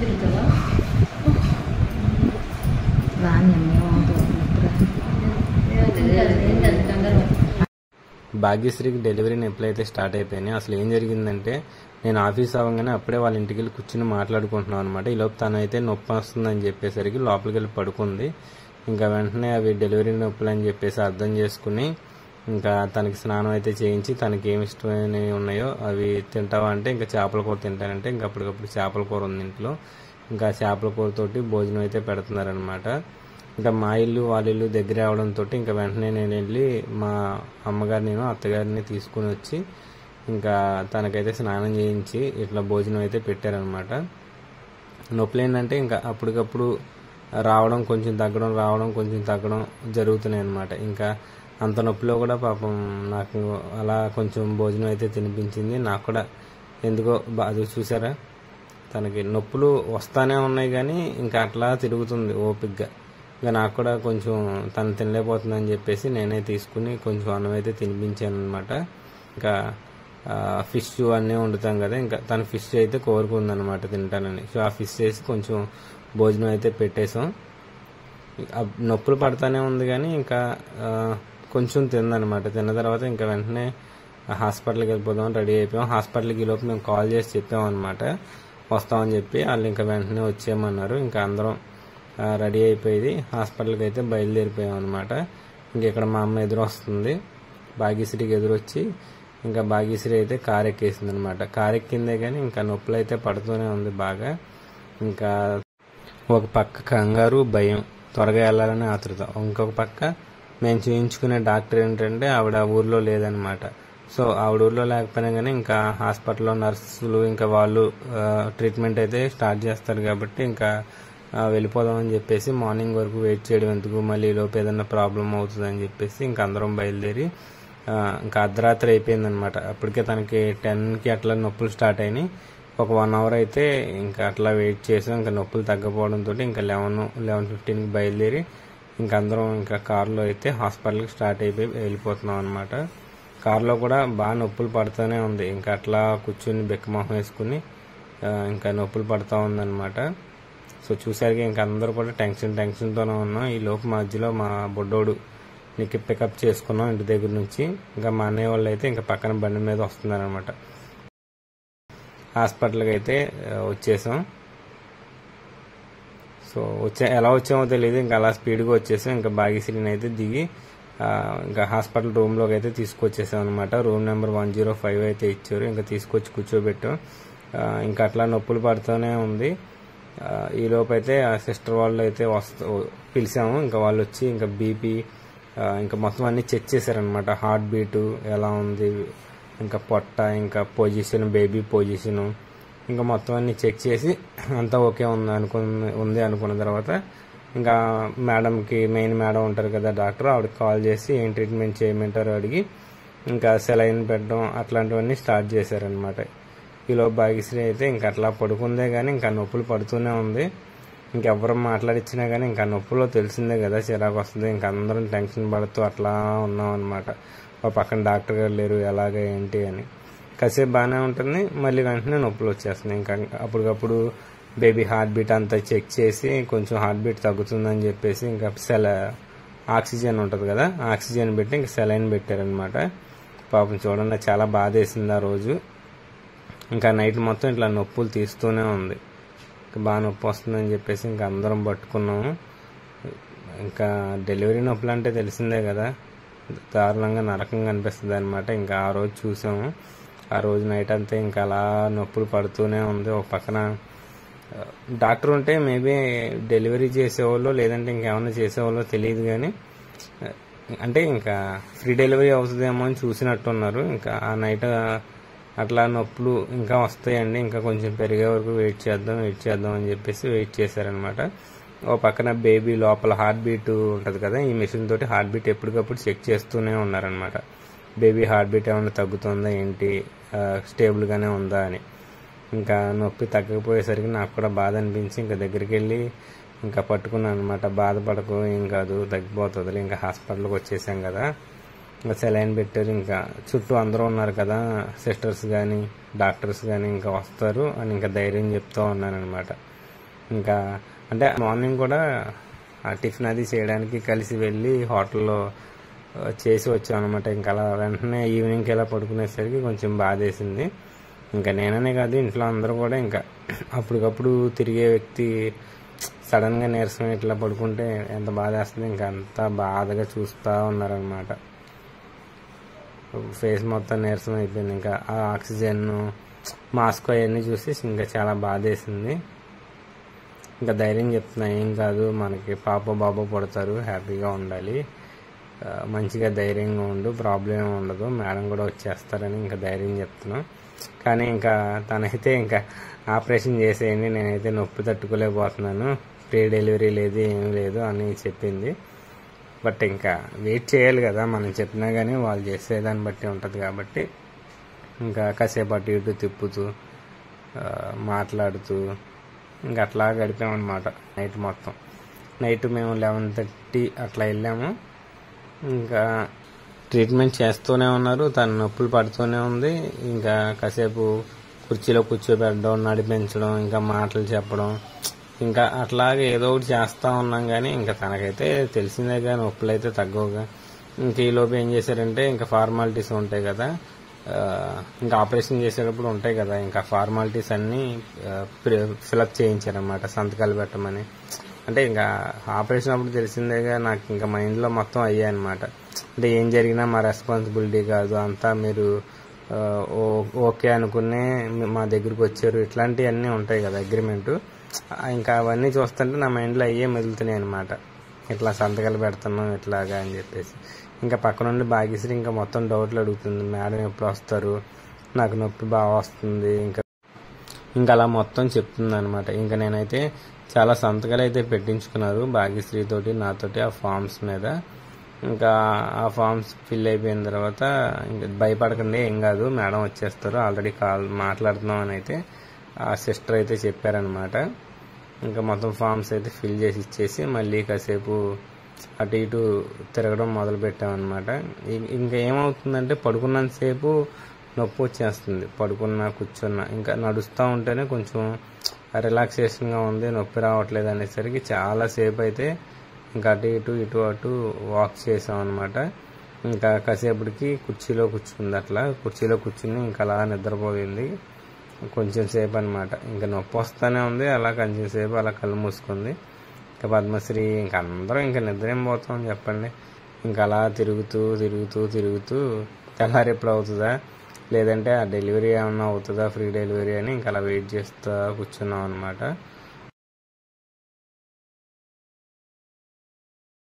తిరుగుతావా రాని భాగ్యశ్రీకి డెలివరీ ఎప్పుడైతే స్టార్ట్ అయిపోయినాయి అసలు ఏం జరిగిందంటే నేను ఆఫీస్ అవ్వగానే అప్పుడే వాళ్ళ ఇంటికి వెళ్ళి కూర్చుని మాట్లాడుకుంటున్నాను అనమాట. ఈలోపు తనైతే నొప్పి వస్తుందని చెప్పేసరికి లోపలికి వెళ్ళి పడుకుంది. ఇంకా వెంటనే అవి డెలివరీ నొప్పులు అని చెప్పేసి అర్థం చేసుకుని ఇంకా తనకి స్నానం అయితే చేయించి తనకి ఏమి ఇష్టమైనవి ఉన్నాయో అవి తింటావా అంటే ఇంకా చేపల కూర తింటానంటే ఇంకా అప్పటికప్పుడు చేపల కూర ఉంది ఇంట్లో. ఇంకా చేపల కూరతోటి భోజనం అయితే పెడుతున్నారనమాట. ఇంకా మా ఇల్లు వాళ్ళ ఇల్లు దగ్గర అవడంతో ఇంకా వెంటనే నేను వెళ్ళి మా అమ్మగారిని అత్తగారిని తీసుకుని వచ్చి ఇంకా తనకైతే స్నానం చేయించి ఇట్లా భోజనం అయితే పెట్టారనమాట. నొప్పులు ఏంటంటే ఇంకా అప్పటికప్పుడు రావడం కొంచెం తగ్గడం రావడం కొంచెం తగ్గడం జరుగుతున్నాయి అనమాట. ఇంకా అంత నొప్పిలో కూడా పాపం నాకు అలా కొంచెం భోజనం అయితే తినిపించింది. నాకు కూడా ఎందుకో అది చూసారా తనకి నొప్పులు వస్తానే ఉన్నాయి కానీ ఇంకా అట్లా తిరుగుతుంది ఓపిక్గా. ఇంకా నాకు కూడా కొంచెం తను తినలేకపోతుందని చెప్పేసి నేనే తీసుకుని కొంచెం అన్నం అయితే తినిపించాను అనమాట. ఇంకా ఫిష్ అన్నీ వండుతాం కదా, ఇంకా తను ఫిష్ అయితే కోరుకుందనమాట తింటానని. సో ఆ ఫిష్ చేసి కొంచెం భోజనం అయితే పెట్టేసాం. నొప్పులు పడతానే ఉంది కానీ ఇంకా కొంచెం తిందనమాట. తిన్న తర్వాత ఇంకా వెంటనే హాస్పిటల్కి వెళ్ళిపోదాం రెడీ అయిపోయాం. హాస్పిటల్కి ఈలోపు మేము కాల్ చేసి చెప్పామన్నమాట వస్తామని చెప్పి. వాళ్ళు ఇంకా వెంటనే వచ్చేయమన్నారు. ఇంకా అందరం రెడీ అయిపోయింది హాస్పిటల్కి అయితే బయలుదేరిపోయాం అనమాట. ఇంక ఇక్కడ మా అమ్మ ఎదురు వస్తుంది, భాగ్యశ్రీకి ఎదురొచ్చి ఇంకా భాగ్యశ్రీ అయితే కారు ఎక్కేసింది అనమాట. కారు ఎక్కిందే కానీ ఇంకా నొప్పులు అయితే పడుతూనే ఉంది బాగా. ఇంకా ఒక పక్క కంగారు భయం, త్వరగా వెళ్ళాలని ఆతృత. ఇంకొక పక్క మేము చూయించుకునే డాక్టర్ ఏంటంటే ఆవిడ ఊర్లో లేదనమాట. సో ఆవిడ ఊర్లో లేకపోయినా కానీ ఇంకా హాస్పిటల్లో నర్సులు ఇంకా వాళ్ళు ట్రీట్మెంట్ అయితే స్టార్ట్ చేస్తారు కాబట్టి ఇంకా వెళ్ళిపోదామని చెప్పేసి మార్నింగ్ వరకు వెయిట్ చేయడం ఎందుకు, మళ్ళీ లోపు ఏదైనా ప్రాబ్లం అవుతుందని చెప్పేసి ఇంకా అందరం బయలుదేరి ఇంకా అర్ధరాత్రి అయిపోయిందనమాట. అప్పటికే తనకి 10కి అట్లా నొప్పులు స్టార్ట్ అయినాయి. ఒక 1 అవర్ అయితే ఇంకా అట్లా వెయిట్ చేసాం. ఇంకా నొప్పులు తగ్గపోవడంతో ఇంకా 11:15కి బయలుదేరి ఇంకా అందరం ఇంకా కారులో అయితే హాస్పిటల్కి స్టార్ట్ అయిపోయి వెళ్ళిపోతున్నాం అనమాట. కారులో కూడా బాగా నొప్పులు పడుతూనే ఉంది. ఇంకా అట్లా కూర్చుని బెక్కమొహం వేసుకుని ఇంకా నొప్పులు పడుతూ ఉందన్నమాట. సో చూసారుగా ఇంకా అందరూ కూడా టెన్షన్తోనే ఉన్నాం. ఈ లోపు మధ్యలో మా బొడ్డోడు నీకు పికప్ చేసుకున్నాం ఇంటి దగ్గర నుంచి. ఇంకా మా అన్నయ్య వాళ్ళు అయితే ఇంకా పక్కన బండి మీద వస్తున్నారనమాట. హాస్పిటల్కి అయితే వచ్చేసాం. సో ఎలా వచ్చామో తెలియదు, ఇంకా అలా స్పీడ్గా వచ్చేసాం. ఇంకా భాగ్యశ్రీని అయితే దిగి ఇంకా హాస్పిటల్ రూమ్లోకి అయితే తీసుకొచ్చేసాం అనమాట. రూమ్ నెంబర్ 105 అయితే ఇచ్చారు. ఇంకా తీసుకొచ్చి కూర్చోబెట్టాం. ఇంకా అట్లా నొప్పులు పడుతూనే ఉంది. ఈలోపు అయితే ఆ సిస్టర్ వాళ్ళు అయితే పిలిచాము. ఇంకా వాళ్ళు వచ్చి ఇంకా బీపీ ఇంకా మొత్తం అన్ని చెక్ చేశారనమాట. హార్ట్ బీటు ఎలా ఉంది, ఇంకా పొట్ట, ఇంకా పొజిషన్, బేబీ పొజిషను, ఇంకా మొత్తం అన్ని చెక్ చేసి అంతా ఓకే ఉంది అనుకున్న తర్వాత ఇంకా మేడంకి, మెయిన్ మేడం ఉంటారు కదా డాక్టర్, ఆవిడకి కాల్ చేసి ఏం ట్రీట్మెంట్ చేయమంటారో అడిగి ఇంకా సెలైన్ పెట్టడం అట్లాంటివన్నీ స్టార్ట్ చేశారనమాట. ఈలో భాగ్యశ్రీ అయితే ఇంకా అట్లా పడుకుందే కానీ ఇంకా నొప్పులు పడుతూనే ఉంది. ఇంకెవ్వరు మాట్లాడిచ్చినా కానీ ఇంకా నొప్పులో తెలిసిందే కదా చిరాకు వస్తుంది. ఇంకా అందరం టెన్షన్ పడుతూ అట్లా ఉన్నాం అనమాట. పక్కన డాక్టర్ గారు లేరు, ఎలాగ ఏంటి అని. కాసేపు బాగానే ఉంటుంది, మళ్ళీ వెంటనే నొప్పులు వచ్చేస్తున్నాయి. ఇంకా అప్పటికప్పుడు బేబీ హార్ట్ బీట్ అంతా చెక్ చేసి కొంచెం హార్ట్ బీట్ తగ్గుతుందని చెప్పేసి ఇంకా ఆక్సిజన్ ఉంటుంది కదా, ఆక్సిజన్ పెట్టి ఇంకా సెలైన్ పెట్టారనమాట. పాపం చూడండి చాలా బాధ వేసింది ఆ రోజు. ఇంకా నైట్ మొత్తం ఇట్లా నొప్పులు తీస్తూనే ఉంది. ఇంకా బాగా నొప్పి వస్తుందని చెప్పేసి ఇంకా అందరం పట్టుకున్నాము. ఇంకా డెలివరీ నొప్పులు అంటే తెలిసిందే కదా, దారుణంగా నరకంగా అనిపిస్తుంది అనమాట. ఇంకా ఆ రోజు చూసాము. ఆ రోజు నైట్ అంతా ఇంకా అలా నొప్పులు పడుతూనే ఉంది. ఒక పక్కన డాక్టర్ ఉంటే మేబీ డెలివరీ చేసేవాళ్ళు లేదంటే ఇంకేమన్నా చేసేవాళ్ళో తెలియదు కానీ అంటే ఇంకా ఫ్రీ డెలివరీ అవుతుందేమో అని చూసినట్టున్నారు. ఇంకా ఆ నైట్ అట్లా నొప్పులు ఇంకా వస్తాయండి, ఇంకా కొంచెం పెరిగే వరకు వెయిట్ చేద్దాం అని చెప్పేసి వెయిట్ చేశారనమాట. ఓ పక్కన బేబీ లోపల హార్ట్ బీట్ ఉంటుంది కదా, ఈ మిషన్ తోటి హార్ట్ బీట్ ఎప్పటికప్పుడు చెక్ చేస్తూనే ఉన్నారనమాట. బేబీ హార్ట్ బీట్ ఏమైనా తగ్గుతుందా ఏంటి, స్టేబుల్గానే ఉందా అని. ఇంకా నొప్పి తగ్గకపోయేసరికి నాకు కూడా బాధ అనిపించి ఇంకా దగ్గరికి వెళ్ళి ఇంకా పట్టుకున్నాను అనమాట. బాధపడకు, ఏం కాదు, తగ్గిపోతుంది. ఇంకా హాస్పిటల్కి వచ్చేసాం కదా, ఇంకా సెలైన్ పెట్టారు. ఇంకా చుట్టూ అందరూ ఉన్నారు కదా, సిస్టర్స్ కానీ డాక్టర్స్ కానీ ఇంకా వస్తారు అని ఇంకా ధైర్యం చెప్తూ ఉన్నాను అనమాట. ఇంకా అంటే మార్నింగ్ కూడా ఆ టిఫిన్ అది చేయడానికి కలిసి వెళ్ళి హోటల్లో చేసి వచ్చాం అనమాట. ఇంకా అలా వెంటనే ఈవినింగ్కి ఇలా పడుకునేసరికి కొంచెం బాధేసింది. ఇంకా నేననే కాదు, ఇంట్లో అందరూ కూడా ఇంకా అప్పటికప్పుడు తిరిగే వ్యక్తి సడన్గా నీరసం ఇట్లా పడుకుంటే ఎంత బాధ వేస్తుంది. ఇంకా అంతా బాధగా చూస్తూ ఉన్నారనమాట. ఫేస్ మొత్తం నీరసం అయిపోయింది. ఇంకా ఆ ఆక్సిజన్ మాస్క్ అవన్నీ చూసి ఇంకా చాలా బాధ వేసింది. ఇంకా ధైర్యం చెప్తున్నా, ఏం కాదు, మనకి పాప బాబు పుడతారు, హ్యాపీగా ఉండాలి, మంచిగా ధైర్యంగా ఉండు, ప్రాబ్లం ఏమి ఉండదు, మేడం కూడా వచ్చేస్తారని ఇంకా ధైర్యం చెప్తున్నాం. కానీ ఇంకా తనైతే ఇంకా ఆపరేషన్ చేసేయండి, నేనైతే నొప్పి తట్టుకోలేకపోతున్నాను, ప్రీ డెలివరీ లేదు ఏమీ లేదు అని చెప్పింది. బట్ ఇంకా వెయిట్ చేయాలి కదా, మనం చెప్పినా కానీ వాళ్ళు చేసేదాన్ని బట్టి ఉంటుంది కాబట్టి ఇంకా కాసేపు అటు ఇటు తిప్పుతూ మాట్లాడుతూ ఇంకా అట్లా గడిపామన్నమాట నైట్ మొత్తం. నైట్ మేము 11:30 అట్లా వెళ్ళాము. ఇంకా ట్రీట్మెంట్ చేస్తూనే ఉన్నారు, తన నొప్పులు పడుతూనే ఉంది. ఇంకా కాసేపు కుర్చీలో కూర్చోబెట్టడం, నడిపించడం, ఇంకా మాటలు చెప్పడం, ఇంకా అట్లాగే ఏదో ఒకటి చేస్తూ ఉన్నాం. కానీ ఇంకా తనకైతే తెలిసిందేగా నొప్పులు అయితే తగ్గవుగా. ఇంక ఈలోపు ఏం చేశారంటే ఇంకా ఫార్మాలిటీస్ ఉంటాయి కదా, ఇంకా ఆపరేషన్ చేసేటప్పుడు ఉంటాయి కదా, ఇంకా ఫార్మాలిటీస్ అన్నీ ఫిలప్ చేయించారన్నమాట, సంతకాలు పెట్టమని. అంటే ఇంకా ఆపరేషన్ అప్పుడు తెలిసిందేగా, నాకు ఇంకా మైండ్లో మొత్తం అయ్యాయన్నమాట. అంటే ఏం జరిగినా మా రెస్పాన్సిబిలిటీ కాదు, అంతా మీరు ఓకే అనుకునే మా దగ్గరికి వచ్చారు, ఇట్లాంటివన్నీ ఉంటాయి కదా అగ్రిమెంటు. ఇంకా అవన్నీ చూస్తుంటే నా మైండ్లో అయ్యే మెదులుతున్నాయి అనమాట, ఇట్లా సంతకాలు పెడుతున్నాం ఇట్లాగా అని చెప్పేసి. ఇంకా పక్క నుండి భాగ్యశ్రీ ఇంకా మొత్తం డౌట్లు అడుగుతుంది, మేడం ఎప్పుడు వస్తారు, నాకు నొప్పి బాగా వస్తుంది, ఇంకా అలా మొత్తం చెప్తుంది అనమాట. ఇంకా నేనైతే చాలా సంతకాలు అయితే పెట్టించుకున్నారు భాగ్యశ్రీ తోటి నాతోటి ఆ ఫామ్స్ మీద. ఇంకా ఆ ఫామ్స్ ఫిల్ అయిపోయిన తర్వాత ఇంకా భయపడకండి, ఏం కాదు, మేడం వచ్చేస్తారు, ఆల్రెడీ మాట్లాడుతున్నాం అని అయితే ఆ సిస్టర్ అయితే చెప్పారనమాట. ఇంకా మొత్తం ఫామ్స్ అయితే ఫిల్ చేసి ఇచ్చేసి మళ్ళీ కాసేపు అటు ఇటు తిరగడం మొదలు పెట్టామన్నమాట. ఇంకా ఏమవుతుందంటే పడుకున్నంతసేపు నొప్పి వచ్చేస్తుంది, పడుకున్నా కూర్చున్నా. ఇంకా నడుస్తూ ఉంటేనే కొంచెం రిలాక్సేషన్గా ఉంది, నొప్పి రావట్లేదు అనేసరికి చాలాసేపు అయితే ఇంకా అటు అటు వాక్ చేసామన్నమాట. ఇంకా కాసేపటికి కుర్చీలో కూర్చుంది, అట్లా కుర్చీలో కూర్చుని ఇంకా అలా నిద్రపోయింది కొంచెం సేపు అనమాట. ఇంకా నొప్పి వస్తూనే ఉంది, అలా కొంచెం సేపు అలా కళ్ళు మూసుకుంది. ఇంకా పద్మశ్రీ ఇంకా అందరూ ఇంకా నిద్ర ఏం పోతాం చెప్పండి, ఇంకా అలా తిరుగుతూ తెల్లారి ఎప్పుడు అవుతుందా, లేదంటే ఆ డెలివరీ ఏమన్నా అవుతుందా, ఫ్రీ డెలివరీ అని ఇంకా అలా వెయిట్ చేస్తూ కూర్చున్నాం అనమాట.